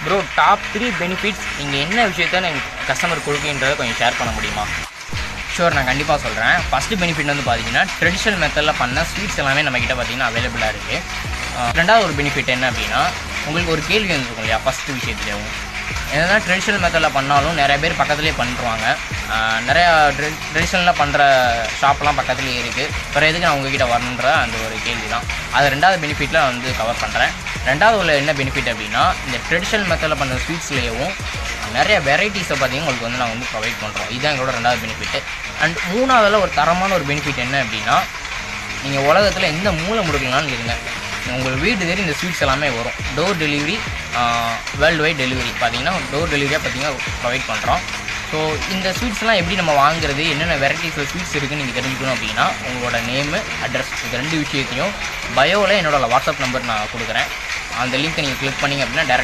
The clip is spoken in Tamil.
ப்ரோ டாப் 3 பெனிஃபிட்ஸ் நீங்கள் என்ன விஷயத்த நீங்கள் கஸ்டமர் கொடுக்குன்றதை கொஞ்சம் ஷேர் பண்ண முடியுமா? ஷூர், நான் கண்டிப்பாக சொல்கிறேன். ஃபஸ்ட்டு பெனிஃபிட் வந்து பார்த்தீங்கன்னா ட்ரெடிஷ்னல் மெத்தடில் பண்ண ஸ்வீட்ஸ் எல்லாமே நம்மக்கிட்ட பார்த்தீங்கன்னா அவைலபிளாக இருக்குது. ரெண்டாவது ஒரு பெனிஃபிட் என்ன அப்படின்னா, உங்களுக்கு ஒரு கேள்வி வந்துருக்கும் இல்லையா ஃபஸ்ட்டு விஷயத்துலேயும். என்னென்னா ட்ரெடிஷ்னல் மெத்தடில் பண்ணாலும் நிறைய பேர் பக்கத்துலேயே பண்ணுறாங்க. நிறையா ட்ரெடிஷ்னலாக பண்ணுற ஷாப்லாம் பக்கத்துலேயே இருக்குது. வேறு எதுக்கு நான் உங்ககிட்ட வரணுன்ற அந்த ஒரு கேள்வி தான். அது ரெண்டாவது பெனிஃபிட்டில் நான் வந்து கவர் பண்ணுறேன். ரெண்டாவது உள்ள என்ன பெனிஃபிட் அப்படின்னா, இந்த ட்ரெடிஷ்னல் மெத்தடில் பண்ணுற ஸ்வீட்ஸ்லேயும் நிறைய வெரைட்டிஸை பார்த்தீங்கன்னா உங்களுக்கு வந்து நாங்கள் வந்து ப்ரொவைட் பண்ணுறோம். இதுதான் எங்களோட ரெண்டாவது பெனிஃபிட்டு. அண்ட் மூணாவதில் ஒரு தரமான ஒரு பெனிஃபிட் என்ன அப்படின்னா, நீங்கள் உலகத்தில் எந்த மூலை முடுக்கலான்னு இருங்க, உங்கள் வீட்டு தேடி இந்த ஸ்வீட்ஸ் எல்லாமே வரும். Door delivery, world wide delivery பார்த்தீங்கன்னா டோர் டெலிவரியாக பார்த்தீங்கன்னா ப்ரொவைட் பண்ணுறோம். ஸோ இந்த ஸ்வீட்ஸ்லாம் எப்படி நம்ம வாங்குறது, என்னென்ன வெரைட்டிஸில் ஸ்வீட்ஸ் இருக்குதுன்னு நீங்கள் தெரிஞ்சுக்கணும் அப்படின்னா, உங்களோட நேமு, அட்ரஸ், இது ரெண்டு விஷயத்தையும் பயோவில் என்னோட வாட்ஸ்அப் நம்பர் நான் கொடுக்குறேன். அந்த லிங்க்கை நீங்கள் கிளிக் பண்ணிங்க அப்படின்னா டேரக்ட்